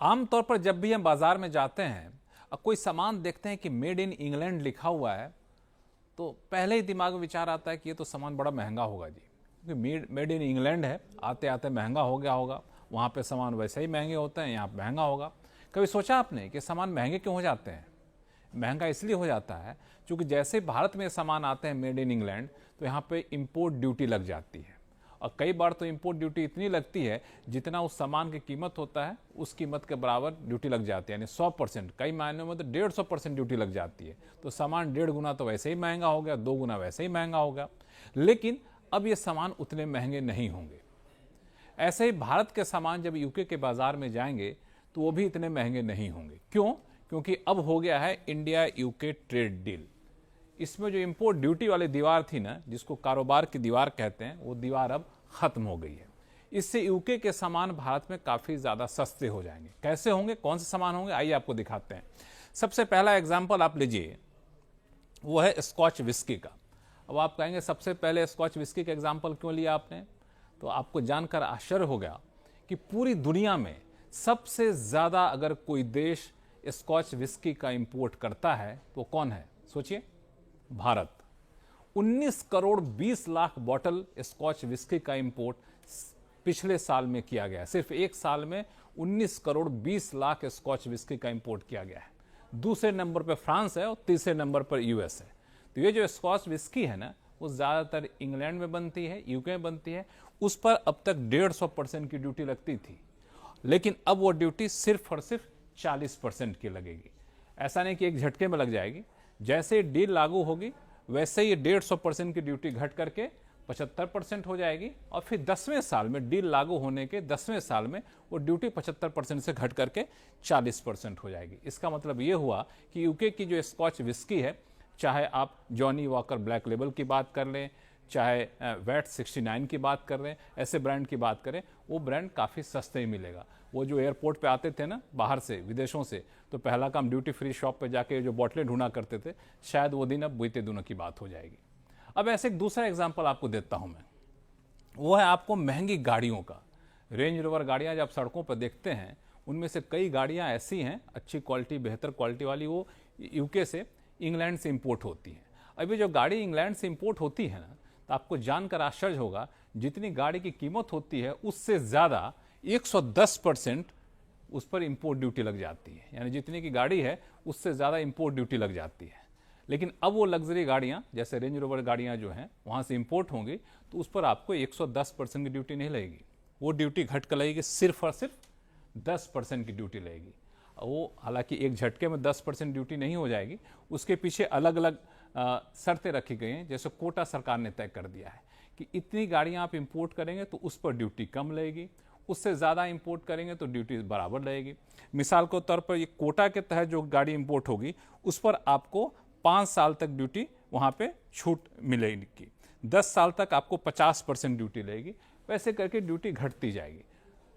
आमतौर पर जब भी हम बाजार में जाते हैं और कोई सामान देखते हैं कि मेड इन इंग्लैंड लिखा हुआ है, तो पहले ही दिमाग में विचार आता है कि ये तो सामान बड़ा महंगा होगा जी, क्योंकि मेड इन इंग्लैंड है, आते आते महंगा हो गया होगा। वहाँ पे सामान वैसे ही महंगे होते हैं, यहाँ पे महंगा होगा। कभी सोचा आपने कि सामान महंगे क्यों हो जाते हैं? महंगा इसलिए हो जाता है क्योंकि जैसे भारत में सामान आते हैं मेड इन इंग्लैंड, तो यहाँ पे इंपोर्ट ड्यूटी लग जाती है। और कई बार तो इंपोर्ट ड्यूटी इतनी लगती है जितना उस सामान की कीमत होता है उस कीमत के बराबर ड्यूटी लग जाती है, यानी 100%, कई मायनों में तो 150% ड्यूटी लग जाती है। तो सामान 1.5 गुना तो वैसे ही महंगा हो गया, 2 गुना वैसे ही महंगा हो गया। लेकिन अब ये सामान उतने महंगे नहीं होंगे। ऐसे ही भारत के सामान जब यूके के बाजार में जाएंगे तो वो भी इतने महंगे नहीं होंगे। क्यों? क्योंकि अब हो गया है इंडिया यूके ट्रेड डील। इसमें जो इंपोर्ट ड्यूटी वाली दीवार थी ना, जिसको कारोबार की दीवार कहते हैं, वो दीवार अब खत्म हो गई है। इससे यूके के सामान भारत में काफी ज्यादा सस्ते हो जाएंगे। कैसे होंगे, कौन से सामान होंगे, आइए आपको दिखाते हैं। सबसे पहला एग्जाम्पल आप लीजिए, वो है स्कॉच विस्की का। अब आप कहेंगे सबसे पहले स्कॉच विस्की का एग्जाम्पल क्यों लिया आपने? तो आपको जानकर आश्चर्य हो गया कि पूरी दुनिया में सबसे ज्यादा अगर कोई देश स्कॉच विस्की का इंपोर्ट करता है तो कौन है? सोचिए, भारत। 19 करोड़ 20 लाख बोतल स्कॉच विस्की का इंपोर्ट पिछले साल में किया गया। सिर्फ एक साल में 19 करोड़ 20 लाख स्कॉच विस्की का इंपोर्ट किया गया है। दूसरे नंबर पर फ्रांस है और तीसरे नंबर पर यूएस है। तो ये जो स्कॉच विस्की है ना, वो ज्यादातर इंग्लैंड में बनती है, यूके में बनती है। उस पर अब तक 150% की ड्यूटी लगती थी, लेकिन अब वो ड्यूटी सिर्फ और सिर्फ 40% की लगेगी। ऐसा नहीं कि एक झटके में लग जाएगी। जैसे डील लागू होगी वैसे ही 150% की ड्यूटी घट करके 75% हो जाएगी, और फिर 10वें साल में, डील लागू होने के 10वें साल में, वो ड्यूटी 75% से घट करके 40% हो जाएगी। इसका मतलब ये हुआ कि यूके की जो स्कॉच विस्की है, चाहे आप जॉनी वॉकर ब्लैक लेबल की बात कर लें, चाहे वैट 69 की बात कर रहे हैं, ऐसे ब्रांड की बात करें, वो ब्रांड काफ़ी सस्ते ही मिलेगा। वो जो एयरपोर्ट पे आते थे ना बाहर से, विदेशों से, तो पहला काम ड्यूटी फ्री शॉप पे जाके जो बोतलें ढूंढा करते थे, शायद वो दिन अब बीते दिनों की बात हो जाएगी। अब ऐसे एक दूसरा एग्जाम्पल आपको देता हूं मैं, वो है आपको महंगी गाड़ियों का। रेंज रोवर गाड़ियां जब सड़कों पर देखते हैं, उनमें से कई गाड़ियां ऐसी हैं अच्छी क्वालिटी, बेहतर क्वालिटी वाली, वो यूके से, इंग्लैंड से इंपोर्ट होती हैं। अभी जो गाड़ी इंग्लैंड से इंपोर्ट होती है ना, तो आपको जानकर आश्चर्य होगा, जितनी गाड़ी की कीमत होती है उससे ज़्यादा 110% उस पर इंपोर्ट ड्यूटी लग जाती है। यानी जितनी की गाड़ी है उससे ज़्यादा इंपोर्ट ड्यूटी लग जाती है। लेकिन अब वो लग्जरी गाड़ियाँ जैसे रेंज रोवर गाड़ियाँ जो हैं वहाँ से इंपोर्ट होंगी, तो उस पर आपको 110% की ड्यूटी नहीं लगेगी। वो ड्यूटी घट कर लगेगी, सिर्फ और सिर्फ 10% की ड्यूटी लगेगी। वो हालांकि एक झटके में 10% ड्यूटी नहीं हो जाएगी, उसके पीछे अलग अलग शर्तें रखी गई हैं। जैसे कोटा सरकार ने तय कर दिया है कि इतनी गाड़ियां आप इंपोर्ट करेंगे तो उस पर ड्यूटी कम लगेगी, उससे ज़्यादा इंपोर्ट करेंगे तो ड्यूटी बराबर लगेगी। मिसाल के तौर पर ये कोटा के तहत जो गाड़ी इंपोर्ट होगी उस पर आपको 5 साल तक ड्यूटी वहाँ पे छूट मिलेगी, 10 साल तक आपको 50% ड्यूटी लगेगी। वैसे करके ड्यूटी घटती जाएगी।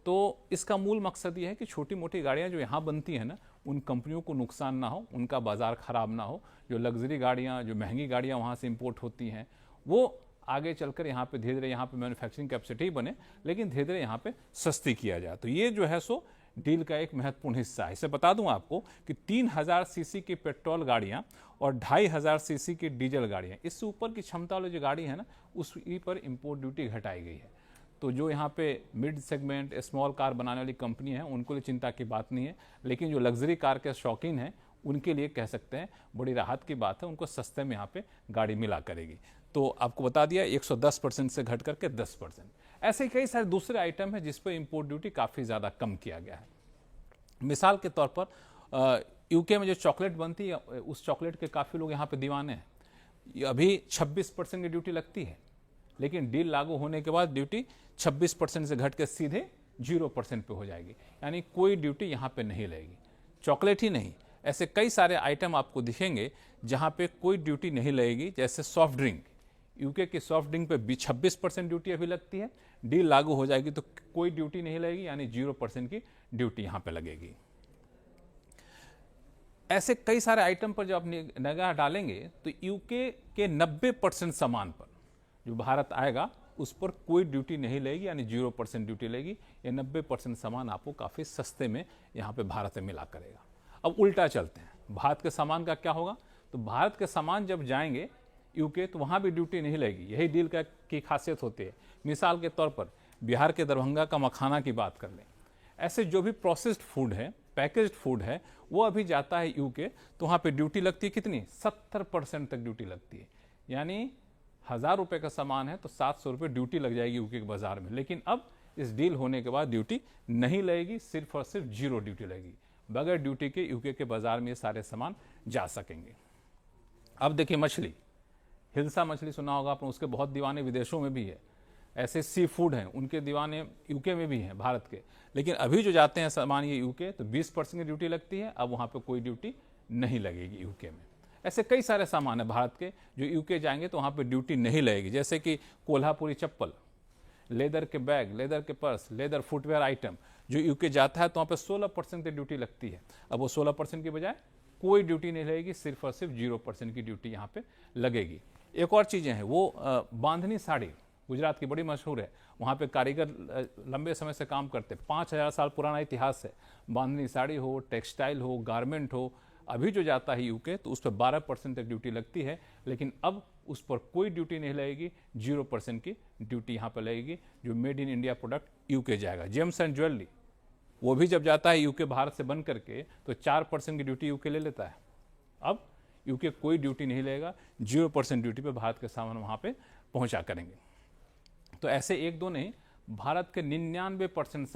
तो इसका मूल मकसद ये है कि छोटी मोटी गाड़ियाँ जो यहाँ बनती हैं ना, उन कंपनियों को नुकसान ना हो, उनका बाजार खराब ना हो। जो लग्जरी गाड़ियाँ, जो महंगी गाड़ियाँ वहाँ से इंपोर्ट होती हैं, वो आगे चलकर यहाँ पे धीरे धीरे यहाँ पे मैन्युफैक्चरिंग कैपेसिटी बने, लेकिन धीरे धीरे यहाँ पे सस्ती किया जाए। तो ये जो है सो डील का एक महत्वपूर्ण हिस्सा है। इसे बता दूं आपको कि 3000 सीसी की पेट्रोल गाड़ियां और 2500 सीसी की डीजल गाड़ियां, इससे ऊपर की क्षमता वाली जो गाड़ी है ना, उस पर इंपोर्ट ड्यूटी घटाई गई है। तो जो यहाँ पे मिड सेगमेंट स्मॉल कार बनाने वाली कंपनी है, उनको लिए चिंता की बात नहीं है। लेकिन जो लग्जरी कार के शौकीन हैं, उनके लिए कह सकते हैं बड़ी राहत की बात है, उनको सस्ते में यहाँ पे गाड़ी मिला करेगी। तो आपको बता दिया 110% से घट करके 10%। ऐसे कई सारे दूसरे आइटम हैं जिस पर इंपोर्ट ड्यूटी काफ़ी ज़्यादा कम किया गया है। मिसाल के तौर पर यूके में जो चॉकलेट बनती है, उस चॉकलेट के काफ़ी लोग यहाँ पे दीवाने हैं। अभी 26% की ड्यूटी लगती है, लेकिन डील लागू होने के बाद ड्यूटी 26% से घट के सीधे 0% पे हो जाएगी। यानी कोई ड्यूटी यहाँ पे नहीं लगेगी। चॉकलेट ही नहीं, ऐसे कई सारे आइटम आपको दिखेंगे जहाँ पे कोई ड्यूटी नहीं लगेगी। जैसे सॉफ्ट ड्रिंक, यूके की सॉफ्ट ड्रिंक पे 26% ड्यूटी अभी लगती है, डील लागू हो जाएगी तो कोई ड्यूटी नहीं लगेगी, यानी 0% की ड्यूटी यहाँ पे लगेगी। ऐसे कई सारे आइटम पर जब आप निगाह डालेंगे तो यूके के 90% सामान पर जो भारत आएगा उस पर कोई ड्यूटी नहीं लगेगी, यानी 0% ड्यूटी लगेगी। ये 90% सामान आपको काफ़ी सस्ते में यहाँ पे भारत में मिला करेगा। अब उल्टा चलते हैं, भारत के सामान का क्या होगा? तो भारत के सामान जब जाएंगे यूके तो वहाँ भी ड्यूटी नहीं लगेगी। यही डील की खासियत होती है। मिसाल के तौर पर बिहार के दरभंगा का मखाना की बात कर लें, ऐसे जो भी प्रोसेस्ड फूड है, पैकेज्ड फूड है, वो अभी जाता है यूके तो वहाँ पे ड्यूटी लगती है कितनी? 70% तक ड्यूटी लगती है। यानी 1000 रुपये का सामान है तो 700 रुपये ड्यूटी लग जाएगी यूके के बाजार में। लेकिन अब इस डील होने के बाद ड्यूटी नहीं लगेगी, सिर्फ और सिर्फ 0 ड्यूटी लगेगी। बगैर ड्यूटी के यूके के बाजार में ये सारे सामान जा सकेंगे। अब देखिए मछली, हिल्सा मछली सुना होगा आपने, उसके बहुत दीवाने विदेशों में भी है। ऐसे सी फूड हैं, उनके दीवाने यूके में भी हैं भारत के। लेकिन अभी जो जाते हैं सामान ये यूके तो 20% की ड्यूटी लगती है, अब वहाँ पे कोई ड्यूटी नहीं लगेगी यूके में। ऐसे कई सारे सामान है भारत के जो यूके जाएंगे तो वहाँ पे ड्यूटी नहीं लगेगी, जैसे कि कोल्हापुरी चप्पल, लेदर के बैग, लेदर के पर्स, लेदर फुटवेयर आइटम जो यूके जाता है तो वहाँ पे 16% की ड्यूटी लगती है। अब वो 16% की बजाय कोई ड्यूटी नहीं लगेगी, सिर्फ और सिर्फ 0% की ड्यूटी यहाँ पे लगेगी। एक और चीज़ें हैं, वो बांधनी साड़ी गुजरात की बड़ी मशहूर है। वहाँ पे कारीगर लंबे समय से काम करते, 5000 साल पुराना इतिहास है। बांधनी साड़ी हो, टेक्सटाइल हो, गारमेंट हो, अभी जो जाता है यूके तो उस पर 12% तक ड्यूटी लगती है। लेकिन अब उस पर कोई ड्यूटी नहीं लगेगी, 0% की ड्यूटी यहाँ पर लगेगी जो made in India product UK जाएगा। जेम्स एंड ज्वेलरी वो भी जब जाता है यूके भारत से बन करके तो 4% की ड्यूटी यूके ले लेता है। अब यूके कोई ड्यूटी नहीं लेगा, 0% ड्यूटी पे भारत के सामान वहाँ पे पहुँचा करेंगे। तो ऐसे एक दो नहीं, भारत के 99%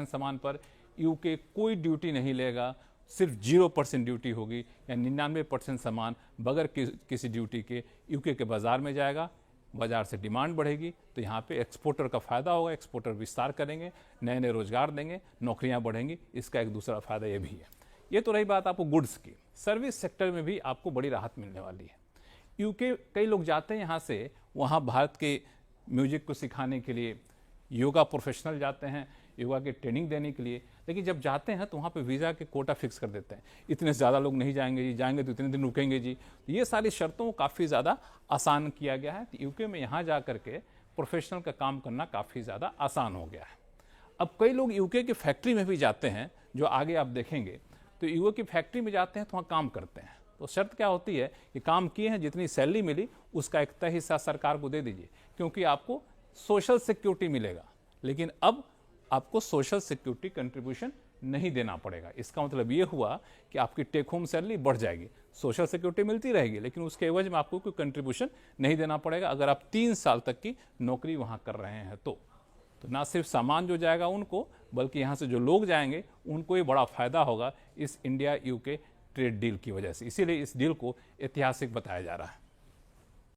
सामान पर यूके कोई ड्यूटी नहीं लेगा, सिर्फ 0% ड्यूटी होगी। या 99% सामान बगैर किसी ड्यूटी के यूके के बाजार में जाएगा। बाजार से डिमांड बढ़ेगी तो यहाँ पे एक्सपोर्टर का फायदा होगा, एक्सपोर्टर विस्तार करेंगे, नए नए रोजगार देंगे, नौकरियाँ बढ़ेंगी। इसका एक दूसरा फायदा ये भी है। ये तो रही बात आपको गुड्स की। सर्विस सेक्टर में भी आपको बड़ी राहत मिलने वाली है। यूके कई लोग जाते हैं यहाँ से, वहाँ भारत के म्यूजिक को सिखाने के लिए, योगा प्रोफेशनल जाते हैं योगा की ट्रेनिंग देने के लिए। लेकिन जब जाते हैं तो वहाँ पे वीज़ा के कोटा फिक्स कर देते हैं, इतने से ज़्यादा लोग नहीं जाएंगे जी, जाएंगे तो इतने दिन रुकेंगे जी। तो ये सारी शर्तों को काफ़ी ज़्यादा आसान किया गया है। तो यूके में यहाँ जा करके प्रोफेशनल का काम करना काफ़ी ज़्यादा आसान हो गया है। अब कई लोग यूके की फैक्ट्री में भी जाते हैं, जो आगे आप देखेंगे। तो यूके की फैक्ट्री में जाते हैं तो वहाँ काम करते हैं। तो शर्त क्या होती है कि काम किए हैं, जितनी सैलरी मिली उसका एक तय हिस्सा सरकार को दे दीजिए, क्योंकि आपको सोशल सिक्योरिटी मिलेगा। लेकिन अब आपको सोशल सिक्योरिटी कंट्रीब्यूशन नहीं देना पड़ेगा। इसका मतलब ये हुआ कि आपकी टेक होम सैलरी बढ़ जाएगी, सोशल सिक्योरिटी मिलती रहेगी, लेकिन उसके एवज में आपको कोई कंट्रीब्यूशन नहीं देना पड़ेगा अगर आप 3 साल तक की नौकरी वहाँ कर रहे हैं। तो ना सिर्फ सामान जो जाएगा उनको, बल्कि यहाँ से जो लोग जाएंगे उनको ही बड़ा फायदा होगा इस इंडिया यूके ट्रेड डील की वजह से। इसीलिए इस डील को ऐतिहासिक बताया जा रहा है।